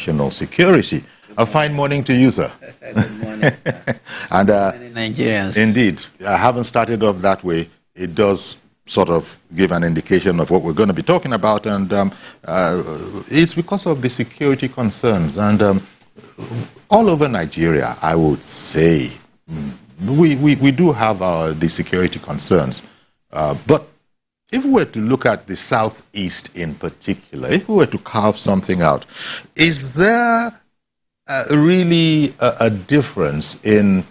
national security. A fine morning to you, sir. Good morning, sir. And Nigerians. Indeed, I haven't started off that way. It does sort of give an indication of what we're going to be talking about, and it's because of the security concerns. And all over Nigeria, I would say, we do have the security concerns. But if we were to look at the Southeast in particular, if we were to carve something out, is there really a difference in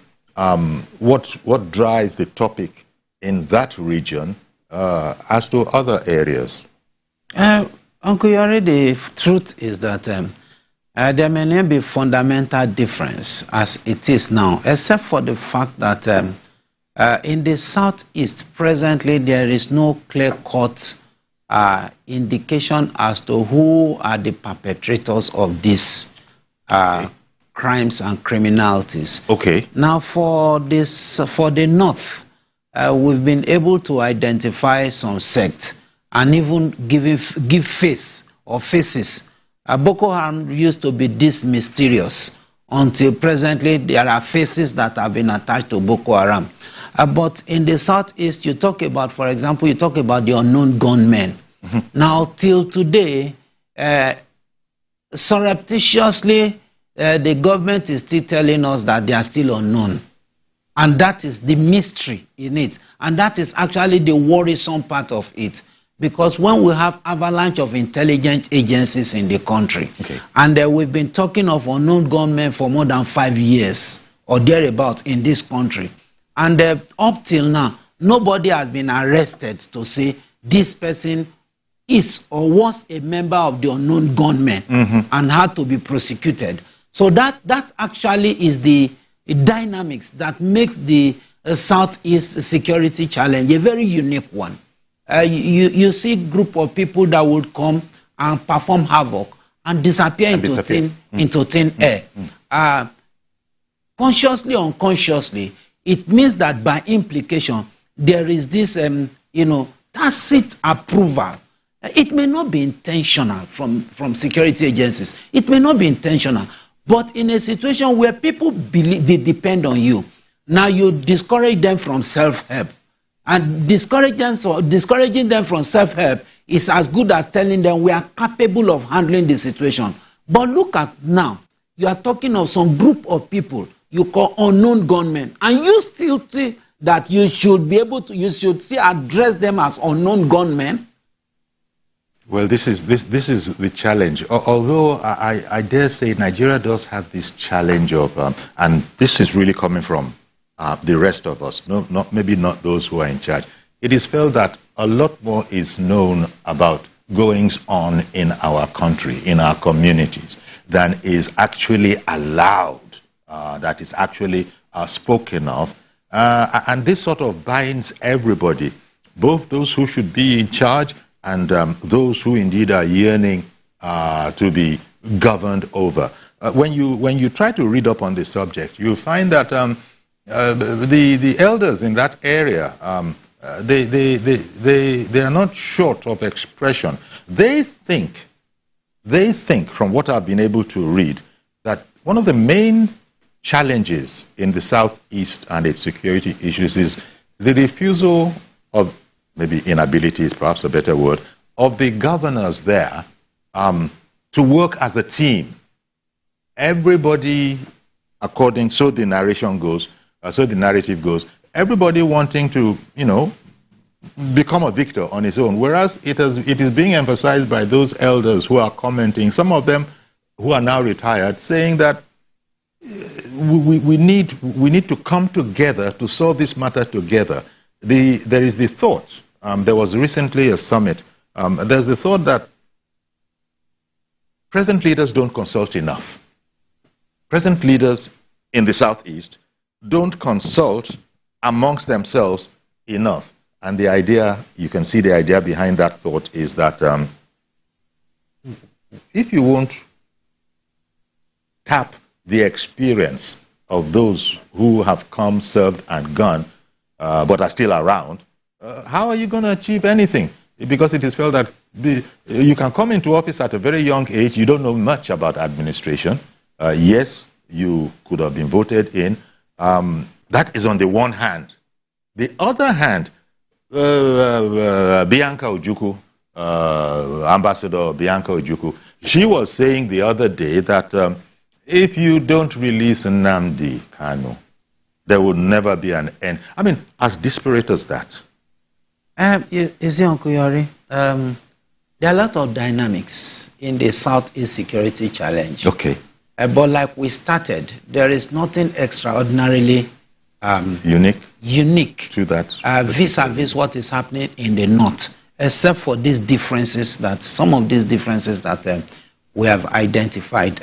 what drives the topic in that region as to other areas? Uncle Yori, the truth is that there may not be fundamental difference as it is now, except for the fact that in the Southeast presently there is no clear-cut indication as to who are the perpetrators of these crimes and criminalities. Okay. Now, for the North, we've been able to identify some sects and even give face or faces. Boko Haram used to be this mysterious until presently there are faces that have been attached to Boko Haram. But in the Southeast, you talk about, for example, you talk about the unknown gunmen. Now, till today, surreptitiously, the government is still telling us that they are still unknown. And that is the mystery in it. And that is actually the worrisome part of it. Because when we have avalanche of intelligence agencies in the country, and we've been talking of unknown gunmen for more than 5 years or thereabouts in this country, and up till now, nobody has been arrested to say this person is or was a member of the unknown gunmen and had to be prosecuted. So that actually is the dynamics that makes the Southeast security challenge a very unique one. You see a group of people that would come and perform havoc and disappear into thin air. Consciously or unconsciously, it means that by implication, there is this, tacit approval. It may not be intentional from security agencies. It may not be intentional. But in a situation where people believe they depend on you, now you discourage them from self-help. And discouraging them from self-help is as good as telling them we are capable of handling the situation. But look at now, you are talking of some group of people you call unknown gunmen, and you still think that you should be able to, you should still address them as unknown gunmen? Well, this is the challenge. Although I dare say Nigeria does have this challenge of, and this is really coming from the rest of us, maybe not those who are in charge. It is felt that a lot more is known about goings on in our country, in our communities, than is actually allowed, that is actually spoken of. And this sort of binds everybody, both those who should be in charge and those who indeed are yearning to be governed over. When you try to read up on this subject, you find that the elders in that area, they are not short of expression. They think, from what I've been able to read, that one of the main challenges in the Southeast and its security issues is the refusal of, maybe inability is perhaps a better word, of the governors there to work as a team. Everybody, so the narration goes, so the narrative goes, everybody wanting to, become a victor on his own, whereas it is being emphasized by those elders who are commenting, some of them who are now retired, saying that we need to come together to solve this matter together. There is the thought, there was recently a summit, there's the thought that present leaders don't consult enough. Present leaders in the Southeast don't consult amongst themselves enough. And the idea, you can see the idea behind that thought is that if you won't tap the experience of those who have come, served, and gone, but are still around, how are you going to achieve anything? Because it is felt that You can come into office at a very young age. You don't know much about administration. Yes, you could have been voted in. That is on the one hand. The other hand, Bianca Ojukwu, Ambassador Bianca Ojukwu, she was saying the other day that if you don't release Nnamdi Kanu, there will never be an end. I mean, as disparate as that. Is it, Uncle Yori? There are a lot of dynamics in the Southeast security challenge. Okay. But like we started, there is nothing extraordinarily unique to that vis-a-vis what is happening in the North, except for these differences some of these differences that we have identified.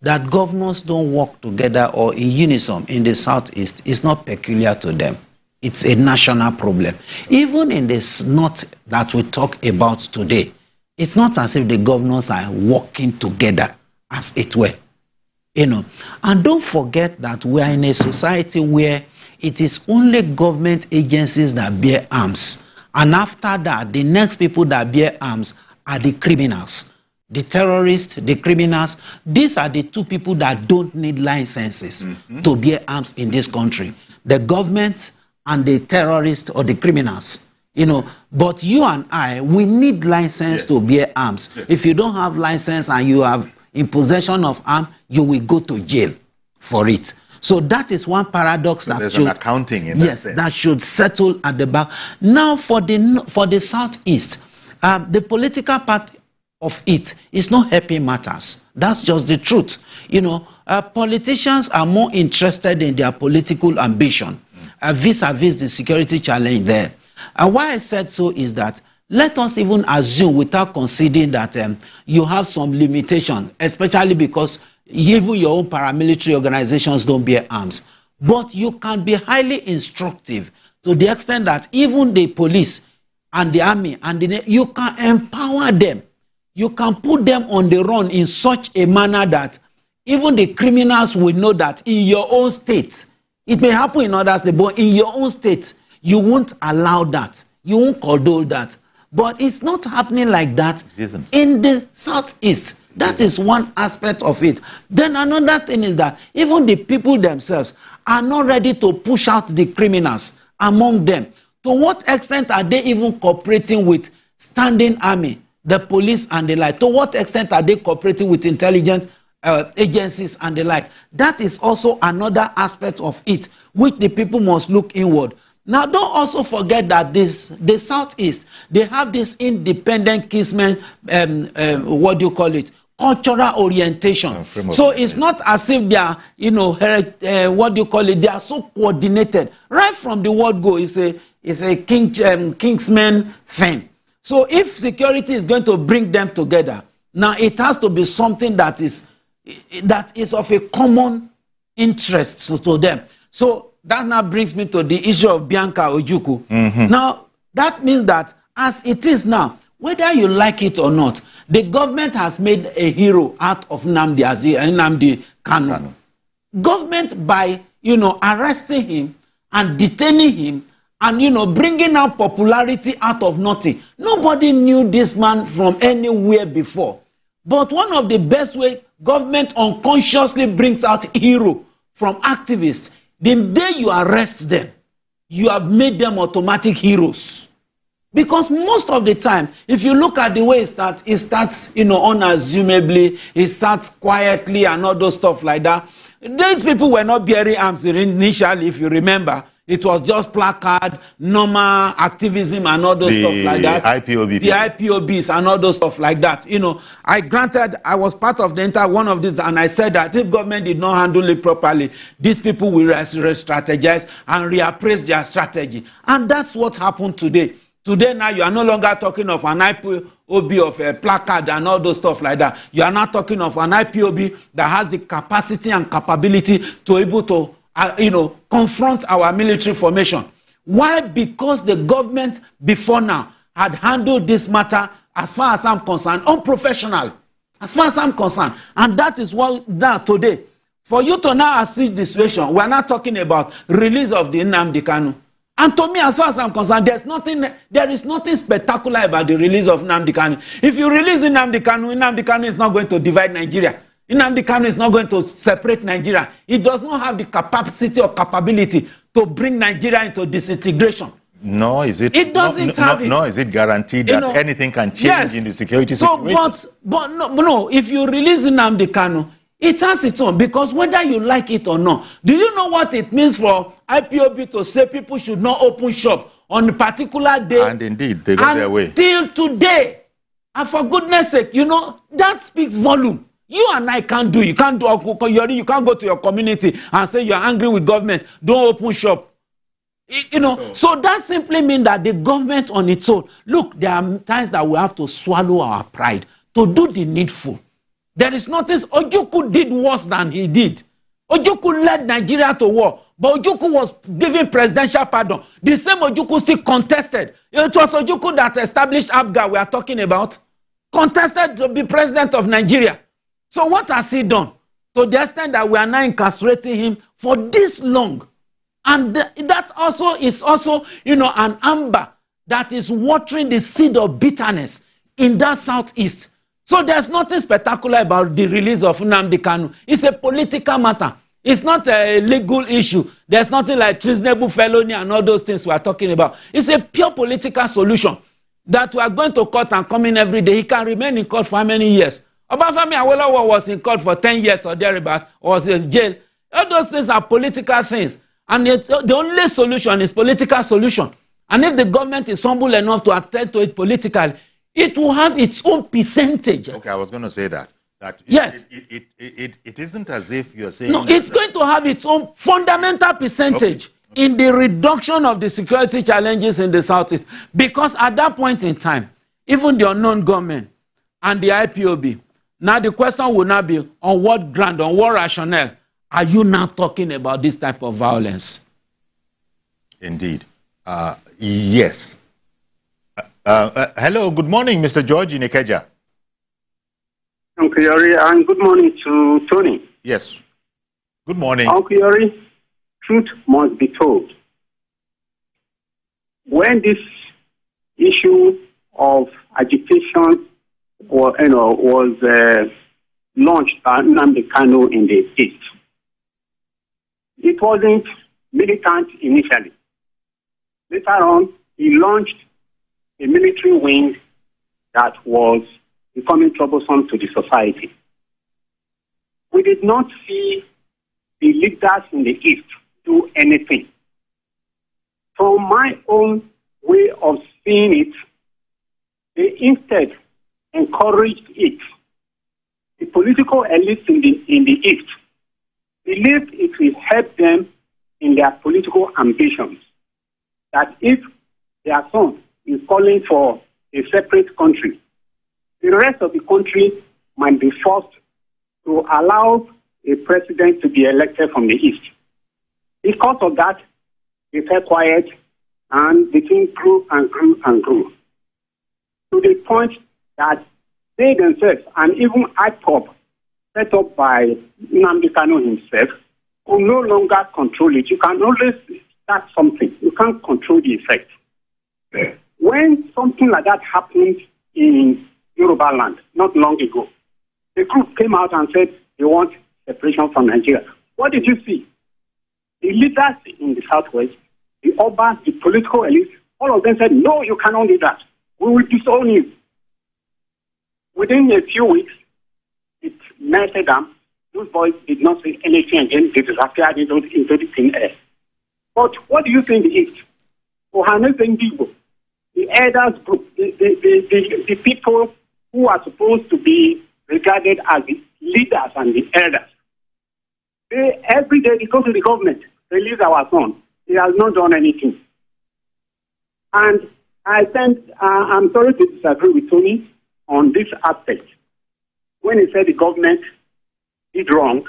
That governors don't work together or in unison in the Southeast is not peculiar to them. It's a national problem. Even in this North that we talk about today, it's not as if the governors are working together, as it were. You know, and don't forget that we are in a society where it is only government agencies that bear arms. And after that, the next people that bear arms are the criminals. The terrorists, the criminals. These are the two people that don't need licenses to bear arms in this country. The government and the terrorists or the criminals. You know, but you and I, we need license to bear arms. If you don't have license and you have in possession of arms, you will go to jail for it. So that is one paradox that there's an accounting in that sense. That should settle at the back. Now for the Southeast, the political part of it is not helping matters. That's just the truth. You know, politicians are more interested in their political ambition vis-a-vis the security challenge there. And why I said so is that let us even assume, without considering that you have some limitation, especially because even your own paramilitary organizations don't bear arms. But you can be highly instructive to the extent that even the police and the army and you can empower them. You can put them on the run in such a manner that even the criminals will know that in your own state, it may happen in other states, but in your own state, you won't allow that. You won't condone that. But it's not happening like that in the Southeast. That is one aspect of it. Then another thing is that even the people themselves are not ready to push out the criminals among them. To what extent are they even cooperating with standing army, the police and the like? To what extent are they cooperating with intelligence agencies and the like? That is also another aspect of it, which the people must look inward. Now, don't also forget that the Southeast, they have this independent kinsmen, what do you call it, cultural orientation. So it's not as if they are, you know, what do you call it, they are so coordinated. Right from the word go, it's a kinsman thing. So if security is going to bring them together, now it has to be something that is of a common interest to them. So that now brings me to the issue of Bianca Ojukwu. Now, that means that as it is now, whether you like it or not, the government has made a hero out of Nnamdi Kanu. Government, by, you know, arresting him and detaining him and, you know, bringing out popularity out of nothing. Nobody knew this man from anywhere before. But one of the best ways government unconsciously brings out hero from activists, the day you arrest them, you have made them automatic heroes. Because most of the time, if you look at the way it starts, you know, unassumably, it starts quietly and all those stuff like that. These people were not bearing arms initially, if you remember. It was just placard, normal activism and all those stuff like that. IPOB. The IPOBs and all those stuff like that. You know, I was part of the entire one of this, and I said that if government did not handle it properly, these people will re-strategize and reappraise their strategy. And that's what happened today. Today now you are no longer talking of an IPOB of a placard and all those stuff like that. You are not talking of an IPOB that has the capacity and capability to able to you know, confront our military formation. Why? Because the government before now had handled this matter, as far as I'm concerned, unprofessional. As far as I'm concerned. And that is what now today. For you to now assist the situation, we're not talking about release of the Nnamdi Kanu. And to me, as far as I'm concerned, there is nothing spectacular about the release of Nnamdi Kanu. If you release Nnamdi Kanu is not going to divide Nigeria. Nnamdi Kanu is not going to separate Nigeria. It does not have the capacity or capability to bring Nigeria into disintegration. No, is it? It doesn't have it. No, is it guaranteed that anything can change in the security situation? But no, if you release Nnamdi Kanu, it has its own, because whether you like it or not, do you know what it means for IPOB to say people should not open shop on a particular day? And indeed, they go their way. Till today. And for goodness sake, that speaks volume. You and I can't do. You can't do. You can't go to your community and say you're angry with government. Don't open shop. So that simply means that the government on its own. Look, there are times that we have to swallow our pride to do the needful. There is nothing. Ojukwu did worse than he did. Ojukwu led Nigeria to war, but Ojukwu was given presidential pardon. The same Ojukwu still contested. It was Ojukwu that established ABGA we are talking about. Contested to be president of Nigeria. So what has he done? To the extent that we are now incarcerating him for this long. And that also is an amber that is watering the seed of bitterness in that southeast. So there's nothing spectacular about the release of Nnamdi Kanu. It's a political matter. It's not a legal issue. There's nothing like treasonable felony and all those things we are talking about. It's a pure political solution that we are going to court and come in every day. He can remain in court for how many years? Obafemi Awolowo was in court for 10 years or thereabout, or was in jail. All those things are political things. And the only solution is political solution. And if the government is humble enough to attend to it politically, it will have its own percentage. Okay, I was going to say that. Yes. It isn't as if you're saying... No, it's going to have its own fundamental percentage in the reduction of the security challenges in the southeast. Because at that point in time, even the unknown government and the IPOB, now the question will now be, on what ground, on what rationale are you now talking about this type of violence? Indeed. Yes. Hello, good morning, Mr. George in Ikeja. Uncle Yori, and good morning to Tony. Yes. Good morning. Uncle Yori, truth must be told. When this issue of agitation was launched by Nnamdi Kanu in the East, it wasn't militant initially. Later on, he launched a military wing that was becoming troublesome to the society. We did not see the leaders in the East do anything. From my own way of seeing it, they instead encouraged it. The political elites in the East believed it will help them in their political ambitions. That if their son is calling for a separate country, the rest of the country might be forced to allow a president to be elected from the East. Because of that, they fell quiet and the thing grew and grew and grew. To the point that they themselves, and even IPOB, set up by Nnamdi Kanu himself, could no longer control it. You can always start something. You can't control the effect. When something like that happened in Yoruba land not long ago, the group came out and said they want separation from Nigeria. What did you see? The leaders in the Southwest, the Obas, the political elites, all of them said, no, you cannot do that. We will disown you. Within a few weeks, it melted down. Those boys did not say anything again. They disappeared into the thin air. But what do you think it is? The elders group, the people who are supposed to be regarded as the leaders and the elders, every day they go to the government, release our son. He has not done anything. And I'm sorry to disagree with Tony on this aspect. When he said the government did wrong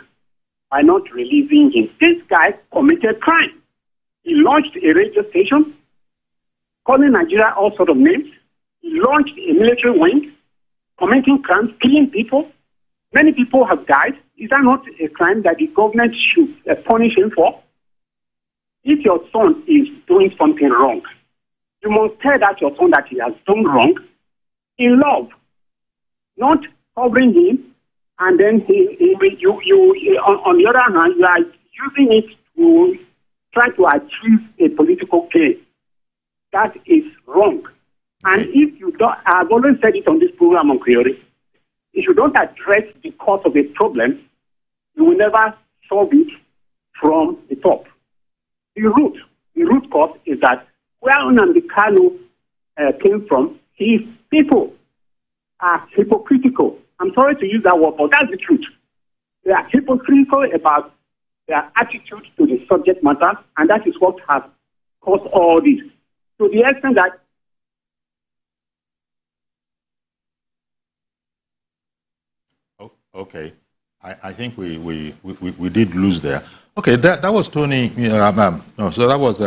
by not releasing him, this guy committed crime. He launched a radio station, calling Nigeria all sorts of names. He launched a military wing, committing crimes, killing people. Many people have died. Is that not a crime that the government should punish him for? if your son is doing something wrong, you must tell that your son that he has done wrong in love, not covering him, and then on the other hand, you are using it to try to achieve a political gain. That is wrong. And if you don't, I've always said it on this program on Creole, if you don't address the cause of a problem, you will never solve it from the top. The root cause is that where Nnamdi Kanu came from, his people are hypocritical. I'm sorry to use that word, but that's the truth. They are hypocritical about their attitude to the subject matter, and that is what has caused all this. To the extent that okay, I think we did lose there. Okay, that was Tony. No, so that was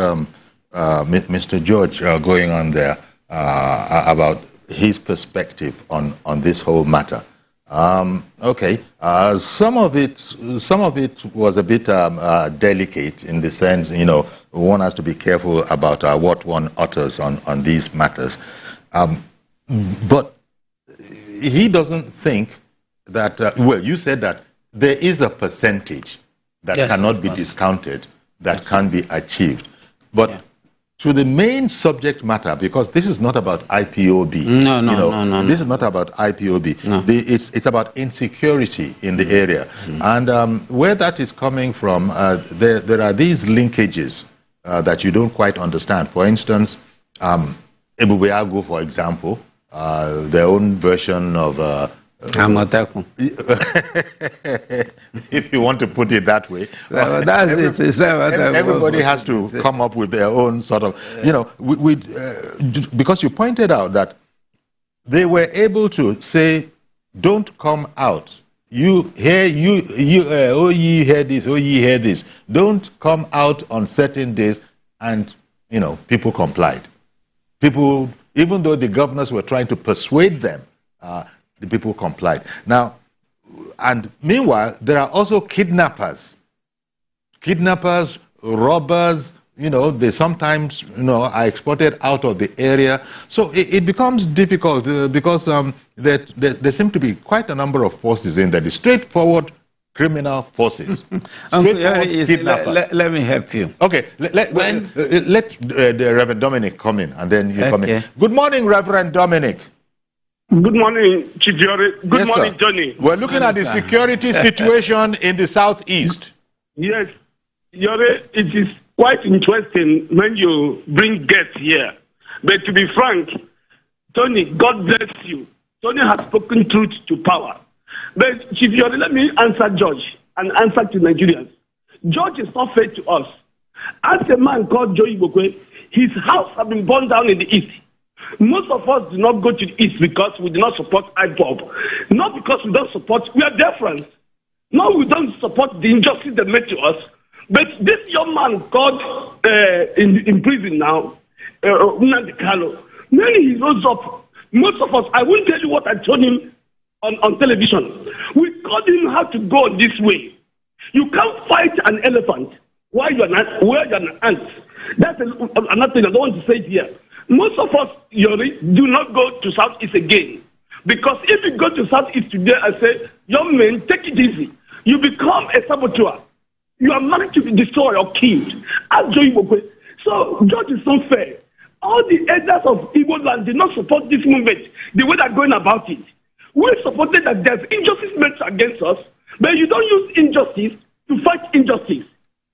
Mr. George going on there about his perspective on this whole matter. Okay, some of it was a bit delicate in the sense, one has to be careful about what one utters on these matters. But he doesn't think that, well, you said that there is a percentage that cannot be discounted, that can be achieved. But to the main subject matter, because this is not about IPOB. No. This is not about IPOB. No. It's about insecurity in the area. And where that is coming from, there are these linkages that you don't quite understand. For instance, Ebubeago, for example, their own version of if you want to put it that way. Everybody has to come up with their own sort of, because you pointed out that they were able to say, don't come out. Oh, ye hear this, oh, ye hear this. Don't come out on certain days, and, people complied. People, even though the governors were trying to persuade them, the people complied. Now, and meanwhile, there are also kidnappers, robbers, they sometimes, are exported out of the area. So it becomes difficult because there seem to be quite a number of forces in there. The straightforward criminal forces. Kidnappers. Let me help you. Okay, let the Reverend Dominic come in, and then you come in. Good morning, Reverend Dominic. Good morning, Chief Yore. Good morning, sir. Johnny. We're looking at the security situation in the Southeast. Yes, Yore, it is quite interesting when you bring guests here. But to be frank, Tony, God bless you. Tony has spoken truth to power. But Chief Yore, let me answer George and answer to Nigerians. George is not fair to us. As a man called Joe Ibokwe, his house has been burned down in the East. Most of us do not go to the East because we do not support IPOB. Not because we don't support, we are different. No, we don't support the injustice they made to us. But this young man called in prison now, Nnamdi Kanu, when he rose up, most of us, I won't tell you what I told him on television. We told him how to go this way. You can't fight an elephant while you're an ant. That's another thing I don't want to say here. Most of us, Yori, do not go to Southeast again. Because if you go to Southeast today and say, young men, take it easy, you become a saboteur. You are married to be destroyed or killed. So, George is not fair. All the elders of Igbo land did not support this movement the way they're going about it. We supported that there's injustice made against us, but you don't use injustice to fight injustice.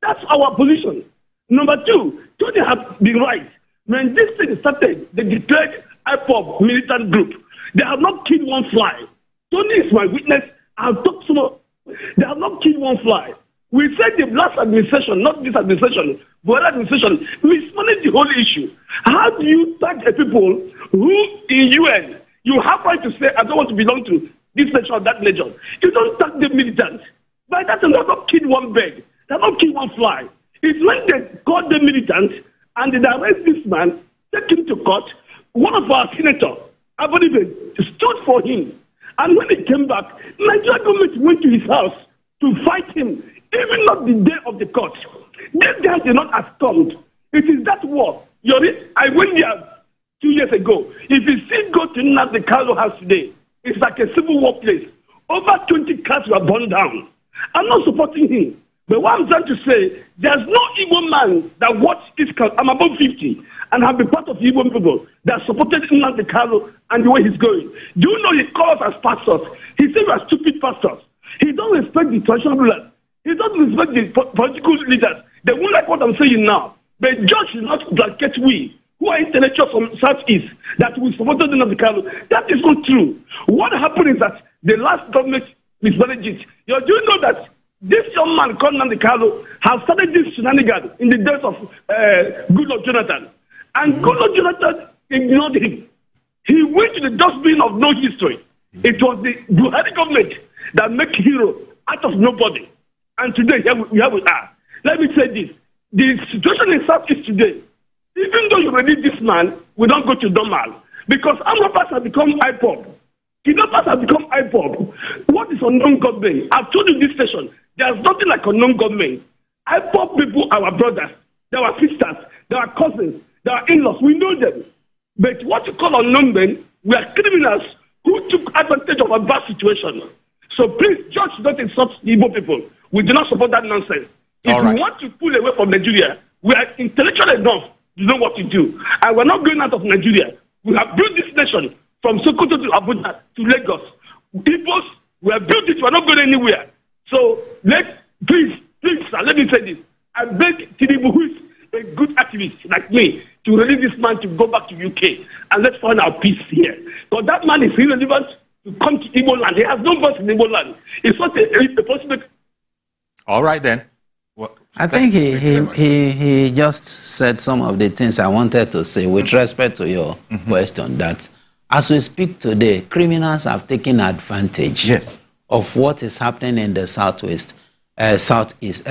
That's our position. Number two, Tony has been right. When this thing started, they declared IPOB militant group. They have not killed one fly. Tony is my witness. I'll talk some more. They have not killed one fly. We said the last administration, not this administration, but administration, mismanaged the whole issue. How do you tag a people who in UN, you have right to say, I don't want to belong to this nation or that nation. You don't tag the militants. By that time, they have not killed one bird. They have not killed one fly. It's when they call the militants, and they arrest this man, take him to court. One of our senators, I believe it, stood for him. And when he came back, Nigeria government went to his house to fight him Even not the day of the court. These guys are not as stormed. It is that war. I went there 2 years ago. If you still go to Nnamdi Kanu house today, it's like a civil war place. Over 20 cars were burned down. I'm not supporting him. But what I'm trying to say, there's no Igbo man that watched this case. I'm above 50 and have been part of the Igbo people that supported Nnamdi Kanu and the way he's going. Do you know he calls us as pastors? He said we are stupid pastors. He don't respect the traditional rulers. He doesn't respect the political leaders. They won't like what I'm saying now. But judge is not blanket we, who are intellectuals from SouthEast, that we supported Nnamdi Kanu. That is not true. What happened is that the last government mismanaged it. Do you know that this young man called Nnamdi Kanu has started this shenanigans in the days of Goodluck Jonathan. And Goodluck Jonathan ignored him. He went to the dustbin of no history. It was the Buhari government that made hero out of nobody. And today, here we are. Let me say this. The situation in SouthEast today, even though you release this man, we don't go to normal. Because Amrapas have become IPOB. Kidnappers have become IPOB. What is unknown government? I've told you this station, there's nothing like unknown government. IPOB people are our brothers, they are our sisters, they are our cousins, they are our in-laws. We know them. But what you call unknown men, we are criminals who took advantage of a bad situation. So please, judge not insult the Igbo people. We do not support that nonsense. If we want to pull away from Nigeria, we are intellectual enough to know what to do. And we're not going out of Nigeria. We have built this nation from Sokoto to Abuja to Lagos. People, we have built it, we're not going anywhere. So please, sir, let me say this. I beg Tinubu, who is a good activist like me, to release this man to go back to UK and let's find our peace here. But that man is irrelevant to come to Igbo land. He has no voice in Igbo land. It's not a possibility. All right then. Well, I think he just said some of the things I wanted to say with respect to your question, that as we speak today, criminals have taken advantage of what is happening in the Southwest. Southeast.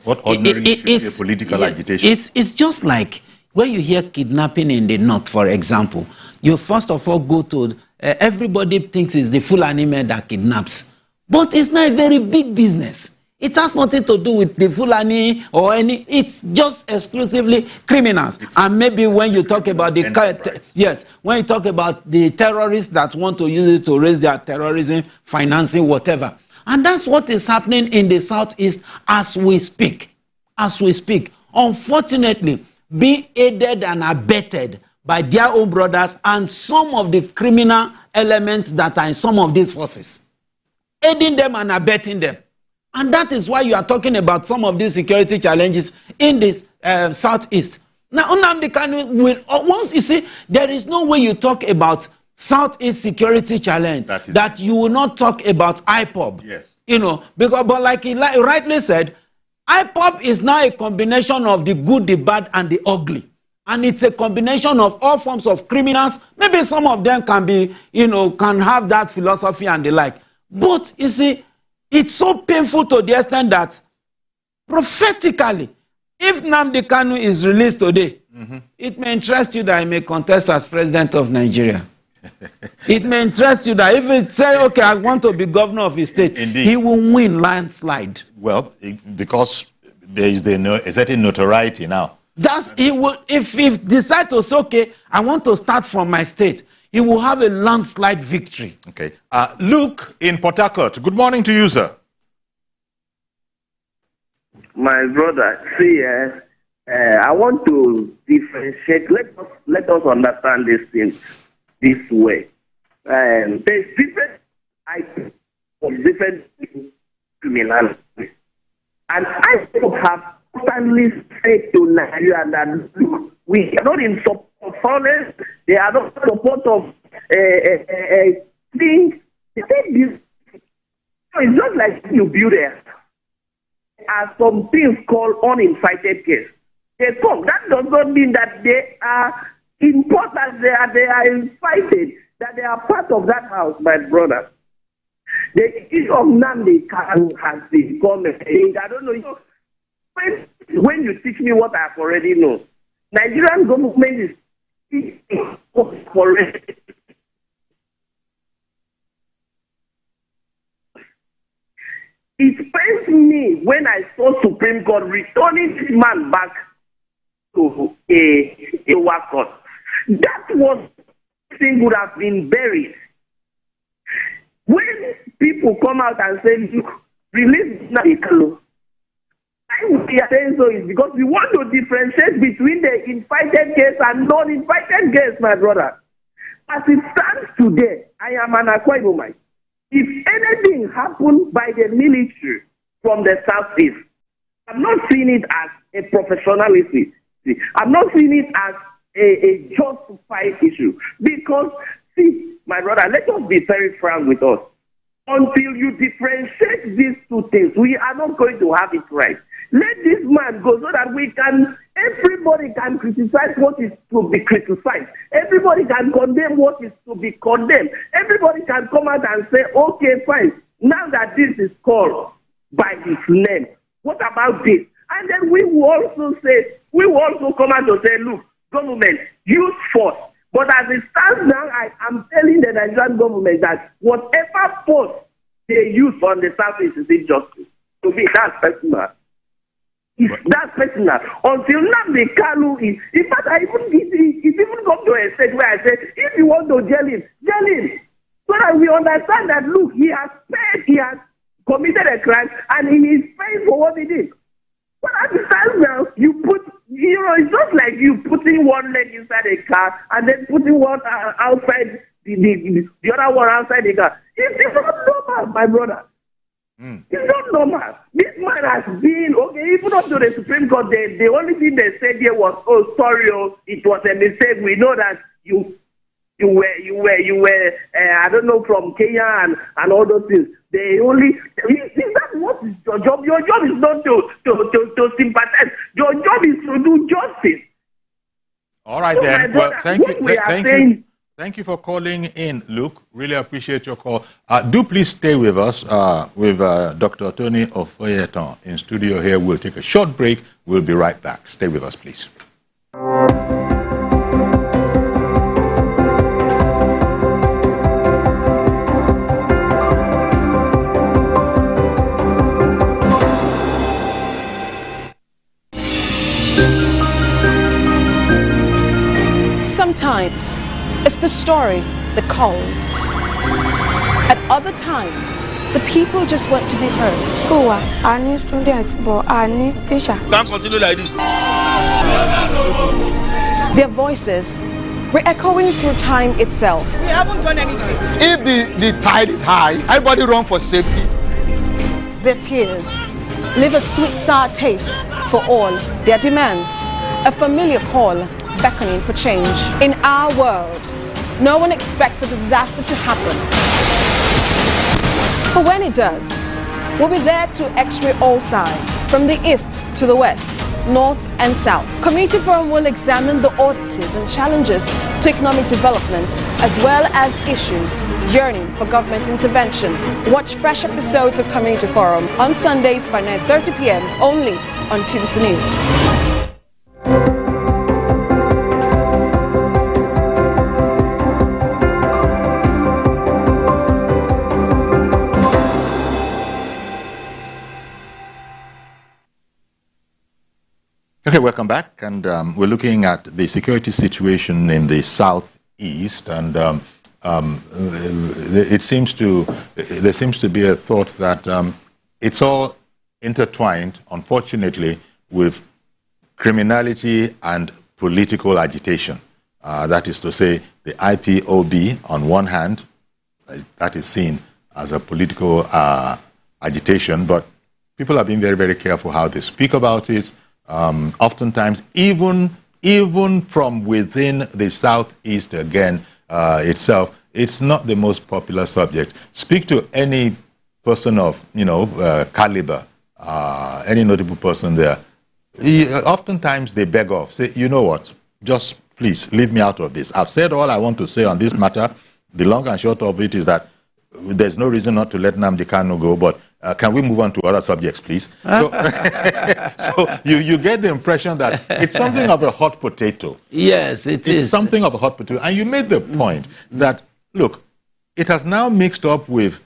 What ordinarily should be a political agitation. It's just like when you hear kidnapping in the north, for example, you first of all go to, everybody thinks it's the Fulani men that kidnaps. But it's not a very big business. It has nothing to do with the Fulani or any, it's just exclusively criminals. And maybe when you talk about the, when you talk about the terrorists that want to use it to raise their terrorism, financing, whatever. And that's what is happening in the Southeast as we speak. As we speak. Unfortunately, being aided and abetted by their own brothers and some of the criminal elements that are in some of these forces. Aiding them and abetting them. And that is why you are talking about some of these security challenges in this Southeast. Now, Nnamdi Kanu will, once you see, there is no way you talk about Southeast security challenge that you will not talk about IPOB. Yes. You know, because, but like he rightly said, IPOB is now a combination of the good, the bad, and the ugly. And it's a combination of all forms of criminals. Maybe some of them can be, you know, can have that philosophy and the like. But, you see, it's so painful to the extent that prophetically, if Nnamdi Kanu is released today, it may interest you that he may contest as president of Nigeria. It may interest you that if he say, okay, I want to be governor of his state, he will win landslide. Well, because there is a certain notoriety now. That's, he will, if he decides to say, okay, I want to start from my state, he will have a landslide victory. Okay. Luke in Port Harcourt. Good morning to you, sir. My brother, see, I want to differentiate. Let us understand this thing this way. There's different types of different criminality. And I have constantly said to Nigeria that look, we are not in support of foreigners, they are not in support of things. It's not like you build there are some things called uninvited guests. They come. That does not mean that they are important, they are invited, that they are part of that house, my brother. The issue of Nnamdi Kanu has become a thing. I don't know. When you teach me what I've already known, Nigerian government is already. It pains me when I saw Supreme Court returning this man back to a lower court. That was thing would have been buried. When people come out and say, look, release Nnamdi, why we are saying so is because we want to differentiate between the invited guests and non-invited guests, my brother. As it stands today, I am an Akwa Ibomite. If anything happened by the military from the Southeast, I'm not seeing it as a professionalism. I'm not seeing it as a justified issue. Because, see, my brother, let us be very frank with us. Until you differentiate these two things, we are not going to have it right. Let this man go so that everybody can criticize what is to be criticized. Everybody can condemn what is to be condemned. Everybody can come out and say, okay, fine. Now that this is called by his name, what about this? And then we will also come out to say, look, government, use force. But as it stands now, I am telling the Nigerian government that whatever force they use on the Southeast is injustice. To me, that's personal. That's personal. Until Nnamdi Kanu is, in fact, it even come to a stage where I said, if you want to jail him, so that we understand that, look, he has committed a crime, and he is paying for what he did. But as it stands now, it's just like you putting one leg inside a car and then putting one outside the other one outside the car. It's not normal, my brother. It's not normal. This man has been, okay, even up to the Supreme Court, the only thing they said here was, oh, sorry, it was a mistake. We know that you were, I don't know, from Kenya and all those things. Is that what is your job? Your job is not to sympathize. Your job is to do justice. All right, then. Well, thank you for calling in, Luke. Really appreciate your call. Do please stay with us with Dr. Tony Ofoyetan in studio here. We'll take a short break. We'll be right back. Stay with us, please. Sometimes it's the story that calls. At other times, the people just want to be heard. School, I need students, but I need teachers. Can't continue like this. Their voices re-echoing through time itself. We haven't done anything. If the tide is high, everybody run for safety. Their tears leave a sweet sour taste for all their demands. A familiar call beckoning for change. In our world, no one expects a disaster to happen. But when it does, we'll be there to x-ray all sides, from the east to the west, north and south. Community Forum will examine the oddities and challenges to economic development, as well as issues yearning for government intervention. Watch fresh episodes of Community Forum on Sundays by 9:30 p.m. only on TVC News. Okay, welcome back, and we're looking at the security situation in the Southeast, and there seems to be a thought that it's all intertwined, unfortunately, with criminality and political agitation. That is to say, the IPOB, on one hand, that is seen as a political agitation, but people are being very, very careful how they speak about it. Oftentimes, even from within the Southeast again itself, it's not the most popular subject. Speak to any person of caliber, any notable person there. Oftentimes they beg off, say, you know what, just please leave me out of this. I've said all I want to say on this matter. The long and short of it is that there's no reason not to let Nnamdi Kanu go, but can we move on to other subjects, please? So, so you get the impression that it's something of a hot potato. Yes, it is. It's something of a hot potato. And you made the point that, look, it has now mixed up with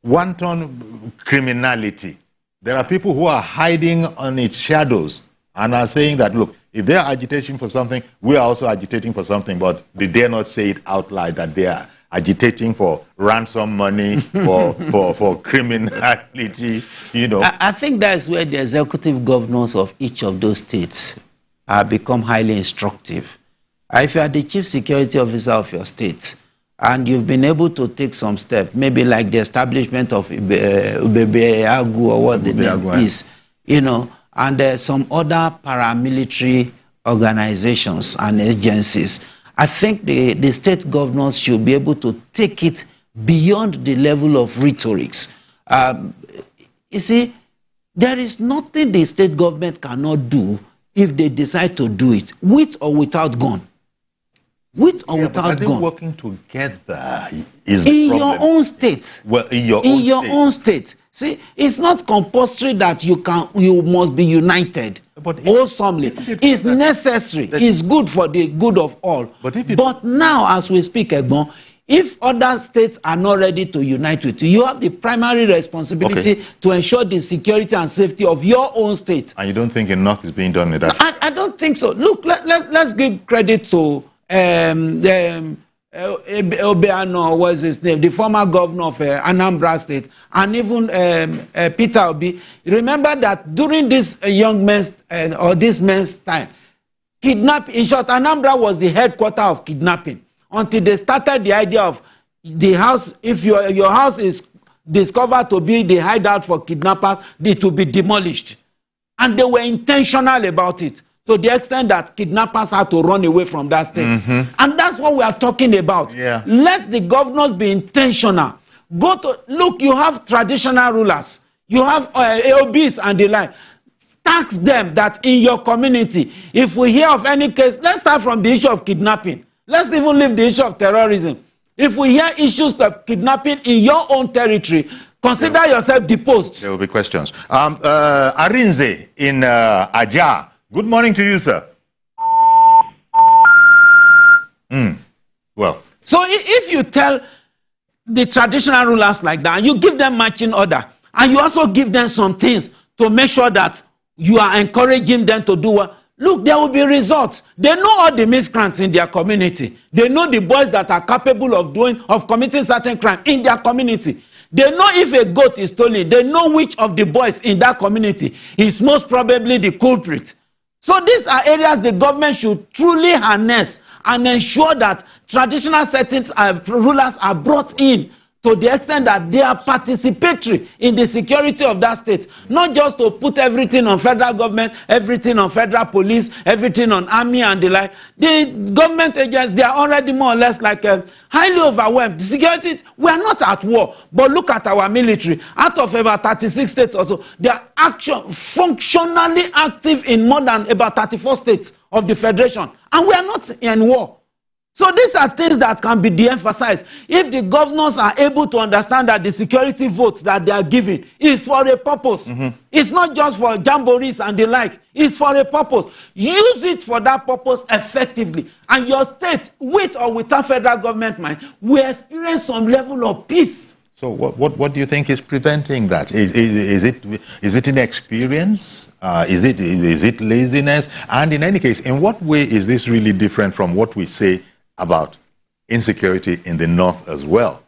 wanton criminality. There are people who are hiding on its shadows and are saying that, look, if they are agitating for something, we are also agitating for something, but they dare not say it out loud that they are agitating for ransom money, for criminality, you know. I think that's where the executive governors of each of those states become highly instructive. If you are the chief security officer of your state, and you've been able to take some steps, maybe like the establishment of Ubebeagu or what the name is, you know, and some other paramilitary organizations and agencies. I think the state governors should be able to take it beyond the level of rhetorics. You see, there is nothing the state government cannot do if they decide to do it, with or without gun. With or without gun. Working together is the problem. In your own state. Well, in your own state. See, it's not compulsory that you must be united. But wholesomely. It's necessary. It's good for the good of all. But now, as we speak, Egbon, if other states are not ready to unite with you, you have the primary responsibility to ensure the security and safety of your own state. And you don't think enough is being done in that? I don't think so. Look, let's give credit to Obiano, what's his name, the former governor of Anambra State, and even Peter Obi. Remember that during this young man's or this man's time, in short, Anambra was the headquarters of kidnapping until they started the idea of the house. If your house is discovered to be the hideout for kidnappers, it will be demolished, and they were intentional about it, to the extent that kidnappers had to run away from that state. And that's what we are talking about. Let the governors be intentional. Look, you have traditional rulers. You have AOBs and the like. Tax them that in your community, if we hear of any case, let's start from the issue of kidnapping. Let's even leave the issue of terrorism. If we hear issues of kidnapping in your own territory, consider yourself deposed. There will be questions. Arinze in Aja. Good morning to you, sir. Well. So if you tell the traditional rulers like that, you give them marching order, and you also give them some things to make sure that you are encouraging them to do what, look, there will be results. They know all the miscreants in their community. They know the boys that are capable of committing certain crime in their community. They know if a goat is stolen. They know which of the boys in that community is most probably the culprit. So these are areas the government should truly harness and ensure that traditional settings rulers are brought in to the extent that they are participatory in the security of that state. Not just to put everything on federal government, everything on federal police, everything on army and the like. The government agents, they are already more or less like highly overwhelmed. The security, we are not at war, but look at our military. Out of about 36 states or so, they are functionally active in more than about 34 states of the federation. And we are not in war. So these are things that can be de-emphasized. If the governors are able to understand that the security votes that they are giving is for a purpose. It's not just for jamborees and the like. It's for a purpose. Use it for that purpose effectively. And your state, with or without federal government mind, will experience some level of peace. So what do you think is preventing that? Is it inexperience? Is it laziness? And in any case, in what way is this really different from what we say about insecurity in the north as well?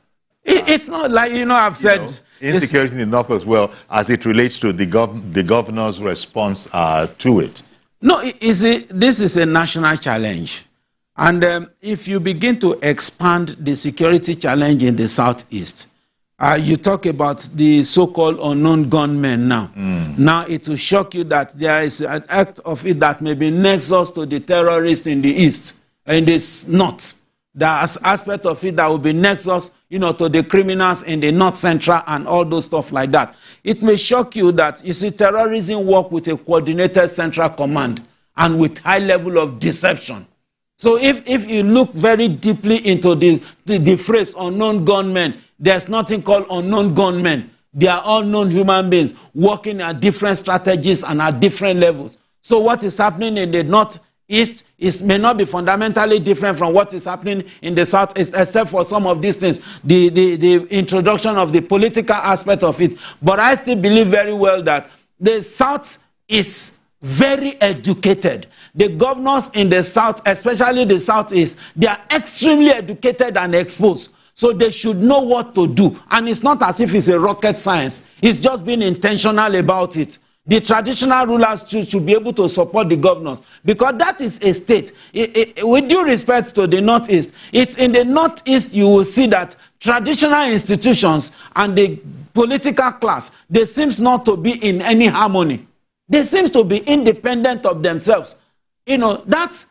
It's not like, I've said... insecurity in the north as well, as it relates to the governor's response to it. No, this is a national challenge. And if you begin to expand the security challenge in the southeast, you talk about the so-called unknown gunmen now. Now it will shock you that there is an act of it that may be nexus to the terrorists in the east. In this north, there's aspect of it that will be nexus, to the criminals in the north central and all those stuff like that. It may shock you that, you see, terrorism work with a coordinated central command and with high level of deception. So if you look very deeply into the phrase unknown gunmen, there's nothing called unknown gunmen. They are all known human beings working at different strategies and at different levels. So what is happening in the north East may not be fundamentally different from what is happening in the Southeast, except for some of these things, the introduction of the political aspect of it. But I still believe very well that the South is very educated. The governors in the South, especially the Southeast, they are extremely educated and exposed. So they should know what to do. And it's not as if it's a rocket science. It's just being intentional about it. The traditional rulers should be able to support the governors, because that is a state. With due respect to the Northeast, it's in the Northeast you will see that traditional institutions and the political class, they seems not to be in any harmony. They seem to be independent of themselves. You know, that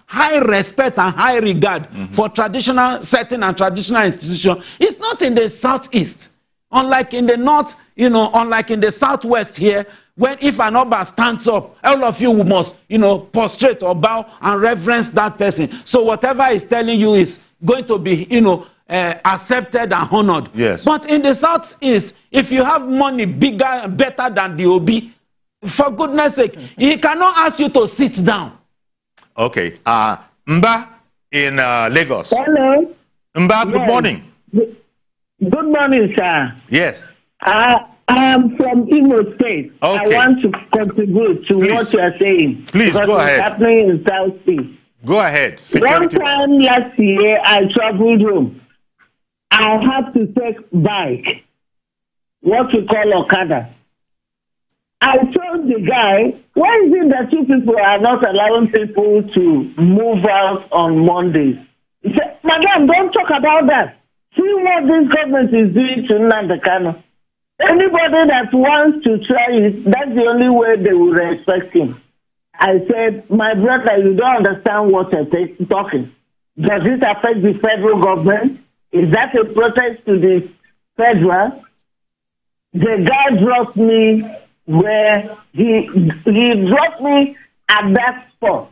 high respect and high regard for traditional setting and traditional institution is not in the Southeast. Unlike in the North, you know, unlike in the Southwest here, when if an Oba stands up, all of you must, you know, prostrate or bow and reverence that person. So whatever he's telling you is going to be, you know, accepted and honored. Yes. But in the Southeast, if you have money bigger and better than the Obi, for goodness sake, he cannot ask you to sit down. Okay. Mba in Lagos. Hello. Mba, good morning. Good morning, sir. Yes. I am from Imo State. Okay. I want to contribute to what you are saying. Please, go ahead. It's happening in SouthEast. Go ahead. Security. One time last year, I traveled home. I had to take bike, what we call Okada. I told the guy, why is it that you people are not allowing people to move out on Mondays? He said, Madam, don't talk about that. See what this government is doing to Nnamdi Kanu. Anybody that wants to try it, that's the only way they will respect him. I said, my brother, you don't understand what you're talking. Does it affect the federal government? Is that a protest to the federal? The guy dropped me where he dropped me at that spot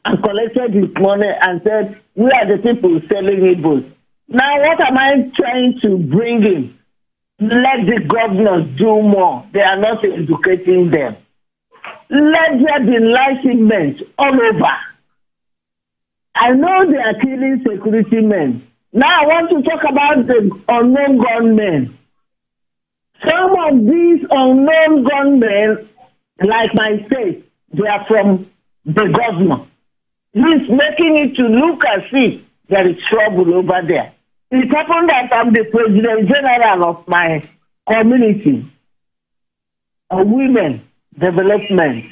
and collected his money and said, we are the people selling Igbos. Now, what am I trying to bring in? Let the governors do more. They are not educating them. Let there be enlightenment all over. I know they are killing security men. Now I want to talk about the unknown gunmen. Some of these unknown gunmen, like my state, they are from the governor. He's making it to look as if there is trouble over there. It happened that I'm the president general of my community, women development,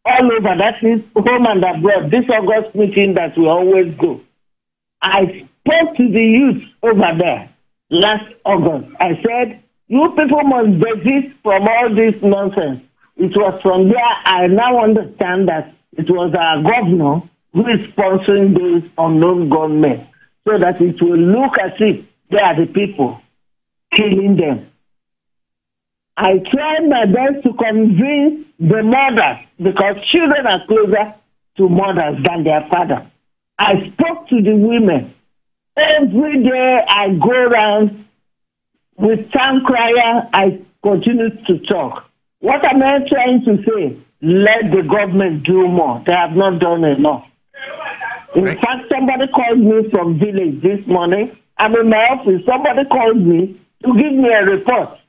all over. That is home and abroad. This August meeting that we always go. I spoke to the youth over there last August. I said, you people must desist from all this nonsense. It was from there I now understand that it was our governor who is sponsoring those unknown gunmen, so that it will look as if they are the people killing them. I tried my best to convince the mothers, because children are closer to mothers than their father. I spoke to the women. Every day I go around with town crier, I continue to talk. What am I trying to say? Let the government do more. They have not done enough. In fact, somebody called me from village this morning. I'm in my office. Somebody called me to give me a report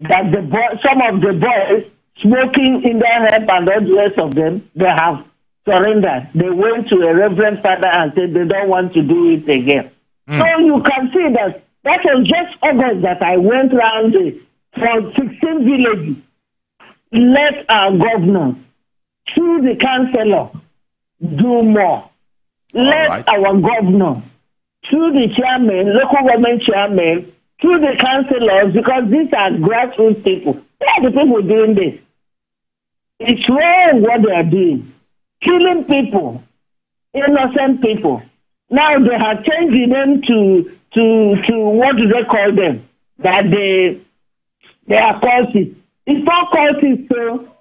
that some of the boys smoking in their hemp and all the rest of them, they have surrendered. They went to a reverend father and said they don't want to do it again. So you can see that was just August that I went around for 16 villages. Let our governor, through the councillor, do more. Let our governor, through the chairman, local government chairman, through the councillors, because these are grassroots people. Why are the people doing this? It's wrong what they are doing. Killing people, innocent people. Now they have changed the name to what do they call them? That they are cultists. It's not cultists, so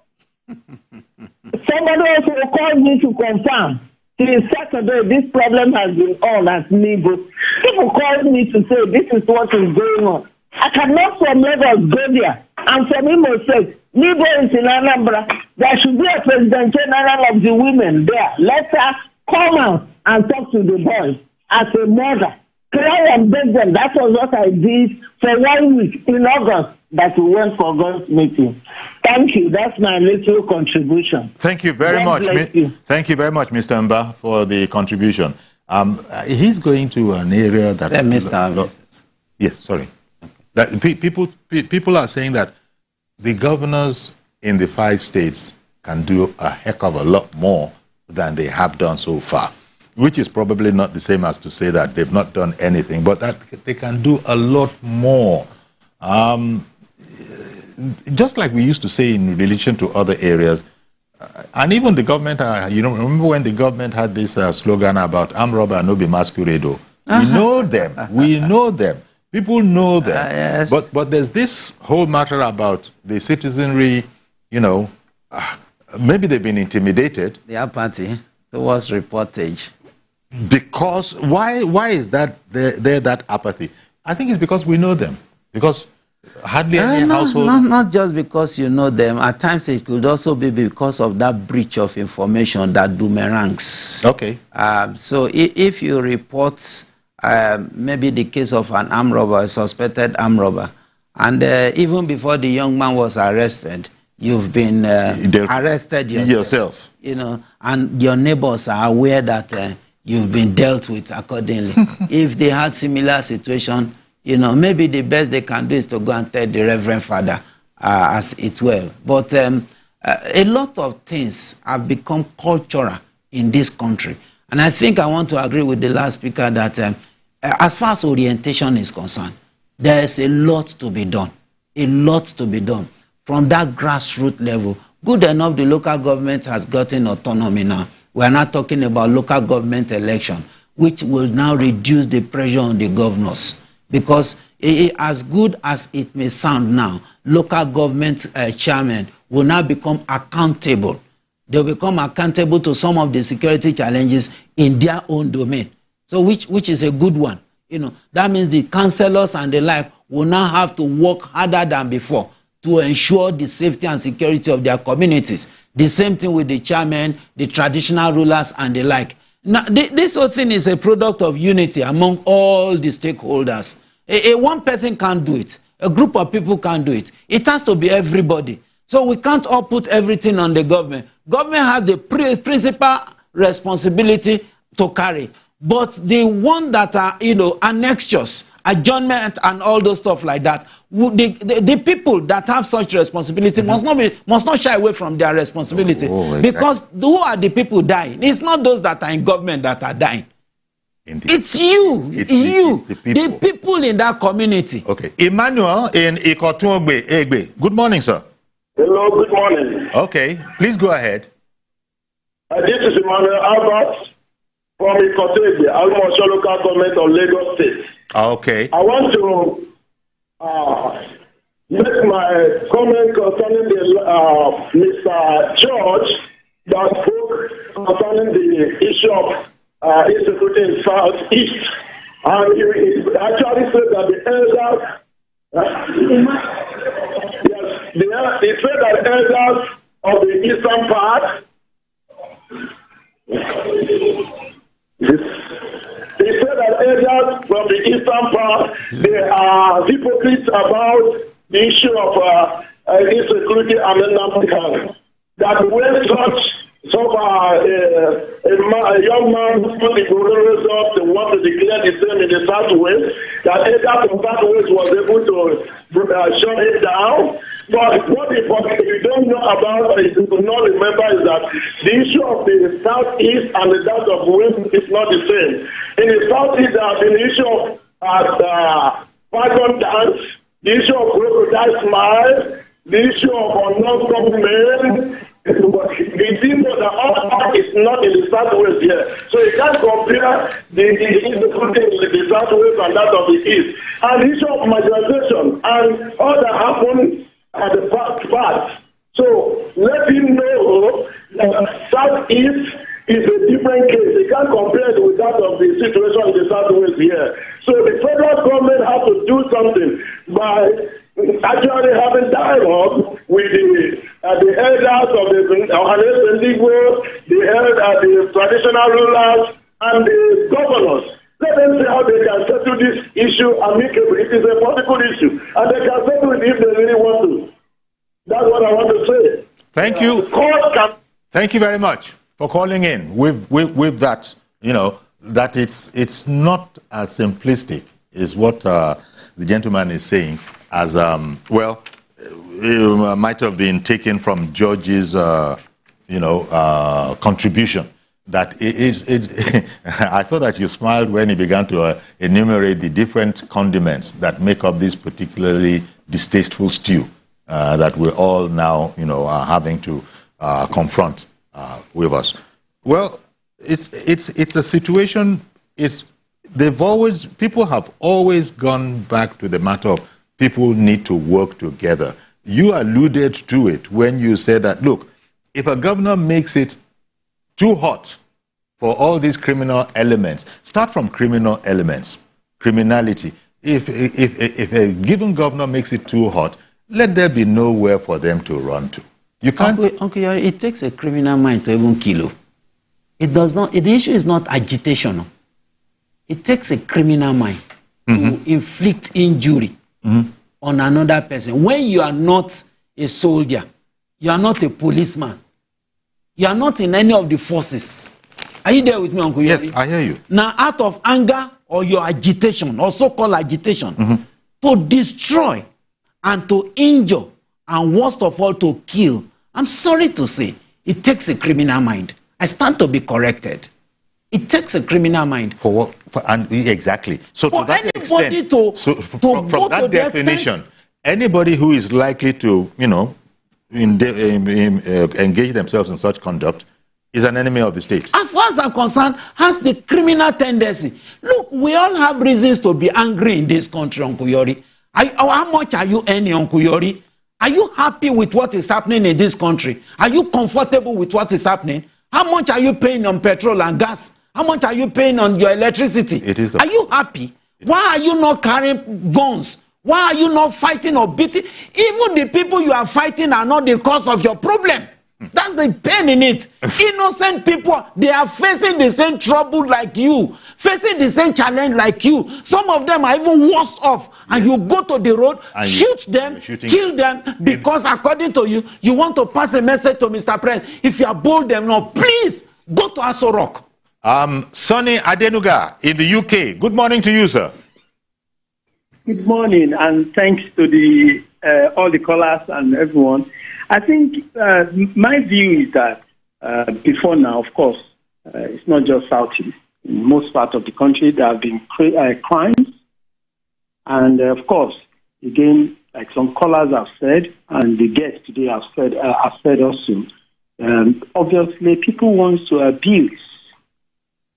somebody also called me to confirm. Since Saturday, this problem has been on at me, but people called me to say this is what is going on. I cannot from Lagos go there And from Imo State, Nibo is in Anambra. There should be a president general of the women there. Let her come out and talk to the boys as a mother. Cry and beg them. That was what I did for 1 week in August that we went for God's meeting. Thank you. That's my little contribution. Thank you very much. Thank you very much, Mr. Mba, for the contribution. He's going to an area that... Yes, sorry. That people are saying that the governors in the 5 states can do a heck of a lot more than they have done so far, which is probably not the same as to say that they've not done anything, but that they can do a lot more. Just like we used to say in relation to other areas, and even the government, remember when the government had this slogan about armed robber no be masquerade. We know them. We know them. People know them. Yes. But there's this whole matter about the citizenry, maybe they've been intimidated. The apathy towards reportage. Because, why is that there that apathy? I think it's because we know them. Because hardly any household... Not just because you know them. At times it could also be because of that breach of information that boomerangs. Okay. So if you report maybe the case of an armed robber, a suspected armed robber, and even before the young man was arrested, you've been arrested yourself. And your neighbors are aware that you've been dealt with accordingly. If they had similar situation, maybe the best they can do is to go and tell the Reverend Father as it were. But a lot of things have become cultural in this country. And I think I want to agree with the last speaker that as far as orientation is concerned, there is a lot to be done. A lot to be done. From that grassroots level, good enough the local government has gotten autonomy now. We are not talking about local government election, which will now reduce the pressure on the governors. Because as good as it may sound now, local government chairmen will now become accountable. They'll become accountable to some of the security challenges in their own domain. So which is a good one. That means the councillors and the like will now have to work harder than before to ensure the safety and security of their communities. The same thing with the chairmen, the traditional rulers and the like. Now, this whole thing is a product of unity among all the stakeholders. One person can't do it. A group of people can't do it. It has to be everybody. So we can't all put everything on the government. Government has the principal responsibility to carry. But the one that are, annexures, adjournment and all those stuff like that, the people that have such responsibility must not shy away from their responsibility. Because who are the people dying? It's not those that are in government that are dying. Indeed. It's you. It's the people. The people in that community. Okay. Emmanuel in Ikotunogbe, Egbe. Good morning, sir. Hello, good morning. Okay, please go ahead. This is Emmanuel Albert from Ikotunogbe, Almost local government of Lagos State. Okay. I want to make my comment concerning the Mr. George that spoke concerning the issue of insecurity in SouthEast. And he actually said that the elders, he said that the elders of the eastern part, he said that elders from the eastern part, they are hypocrites about the issue of insecurity amendment. That when such a young man who put the results, they want to declare the same in the Southwest, that elders from Southwest was able to shut it down. But what you don't know about, or you do not remember, is that the issue of the Southeast and the South of West is not the same. In the Southeast, there has been the issue of Python dance, the issue of crocodile smile, the issue of unknown men. The thing that all is not in the Southwest here. So you can't compare the insecurity in the Southwest and that of the East. And the issue of marginalization and all that happened at the past. So let him know that Southeast is a different case. You can't compare it with that of the situation in the Southwest here. So the federal government has to do something by actually having dialogue with the elders of the traditional rulers and the governors. Let them see how they can settle this issue amicably. It is a political issue, and they can settle it if they really want to. That's what I want to say. Thank you. Thank you very much for calling in with that. You know that it's not as simplistic as what the gentleman is saying. As well, it might have been taken from George's contribution. That I saw that you smiled when he began to enumerate the different condiments that make up this particularly distasteful stew that we're all now, are having to confront with us. Well, it's a situation. People have always gone back to the matter of people need to work together. You alluded to it when you said that, look, if a governor makes it too hot for all these criminal elements, start from criminal elements, criminality. If a given governor makes it too hot, let there be nowhere for them to run to. You can't. Uncle Yari, it takes a criminal mind to even kill you. It does not. The issue is not agitation. It takes a criminal mind to inflict injury on another person. When you are not a soldier, you are not a policeman, you are not in any of the forces. Are you there with me, Uncle Yari? Yes, I hear you. Now, out of anger or your agitation, or so-called agitation, to destroy and to injure, and worst of all, to kill, I'm sorry to say, it takes a criminal mind. I stand to be corrected. It takes a criminal mind. For what? Exactly. So for to that extent, from that definition, anybody who is likely to, engage themselves in such conduct is an enemy of the state. As far as I'm concerned, has the criminal tendency. Look, we all have reasons to be angry in this country, Uncle Yori. How much are you earning, Uncle Yori? Are you happy with what is happening in this country? Are you comfortable with what is happening? How much are you paying on petrol and gas? How much are you paying on your electricity? Are you happy? Why are you not carrying guns? Why are you not fighting or beating? Even the people you are fighting are not the cause of your problem. That's the pain in it. Innocent people, they are facing the same trouble like you, facing the same challenge like you. Some of them are even worse off. And you go to the road, shoot them, kill them, because according to you, you want to pass a message to Mr. President. If you are bold enough, please go to Aso Rock. Sonny Adenuga in the UK. Good morning to you, sir. Good morning, and thanks to all the callers and everyone. I think my view is that before now, of course, it's not just SouthEast. In most parts of the country, there have been crimes. And of course, again, like some callers have said, and the guests today have said also, obviously people want to abuse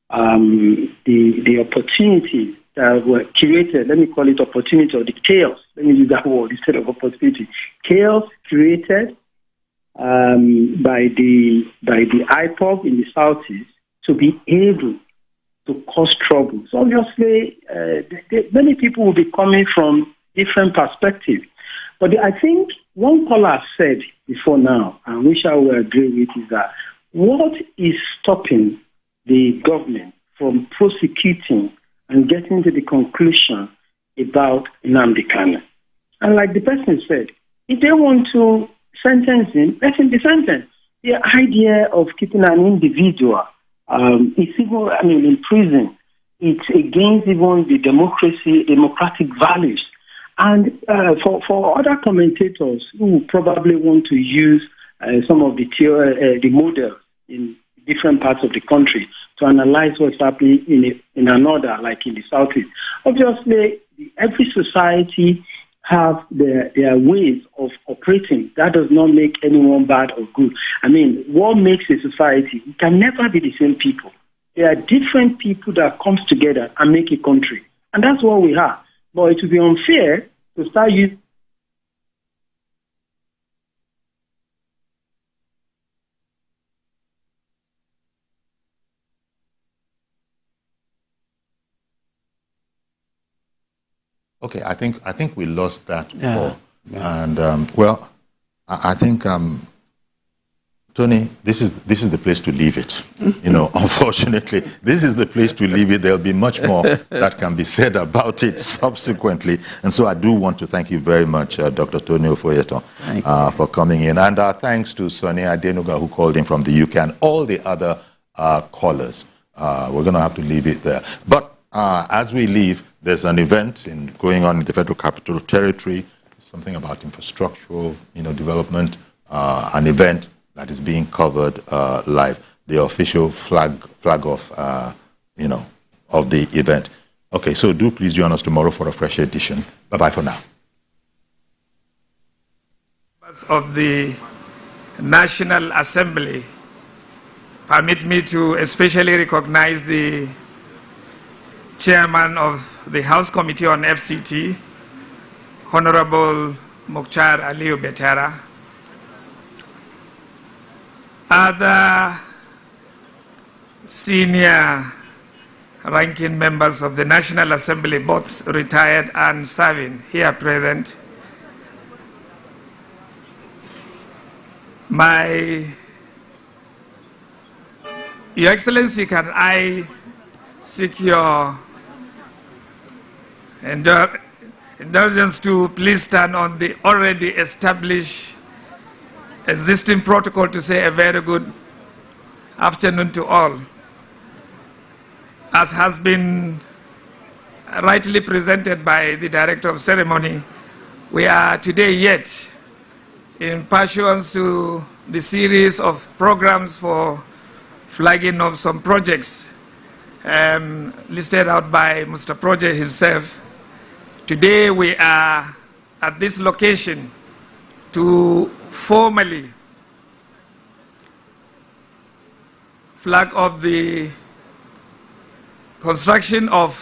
the opportunities that were created. Let me call it opportunity, or the chaos. Let me use that word instead of opportunity. Chaos created by the IPOB in the SouthEast to be able to cause trouble. So obviously, many people will be coming from different perspectives. But I think one caller said before now, and which I will agree with, is that what is stopping the government from prosecuting and getting to the conclusion about Nnamdi Kanu? And like the person said, if they want to sentence him, let him be sentenced. The idea of keeping an individual it's even, in prison, it's against even the democratic values. And for other commentators who probably want to use some of the models in different parts of the country to analyze what's happening in another, like in the SouthEast, obviously every society have their ways of operating. That does not make anyone bad or good. What makes a society? It can never be the same people. There are different people that comes together and make a country. And that's what we have. But it would be unfair to start using. Okay, I think we lost that Yeah. And well, I think Tony, this is the place to leave it. You know, unfortunately, this is the place to leave it. There'll be much more that can be said about it subsequently. And so I do want to thank you very much, Dr. Tony Ofoyetan, for coming in. And thanks to Sonny Adenuga, who called in from the UK, and all the other callers. We're going to have to leave it there. But as we leave, there's an event going on in the Federal Capital Territory, something about infrastructural, development, an event that is being covered live, the official flag off, of the event. Okay, so do please join us tomorrow for a fresh edition. Bye-bye for now. Of the National Assembly, permit me to especially recognize the chairman of the House Committee on FCT, Honorable Mukhtar Aliyu Betera, other senior ranking members of the National Assembly, both retired and serving, here present. Your Excellency, can I seek your indulgence to please stand on the already established existing protocol to say a very good afternoon to all. As has been rightly presented by the Director of Ceremony, we are today yet in pursuance to the series of programs for flagging of some projects listed out by Mr. Project himself. Today we are at this location to formally flag off the construction of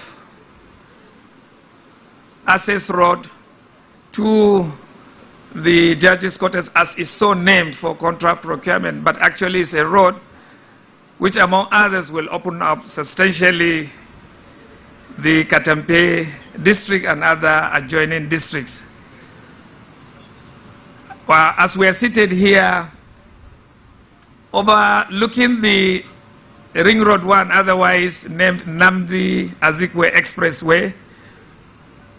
access road to the judges' quarters, as is so named for contract procurement, but actually it's a road which among others will open up substantially the Katampe district and other adjoining districts. Well, as we are seated here, overlooking the Ring Road 1, otherwise named Namdi Azikwe Expressway,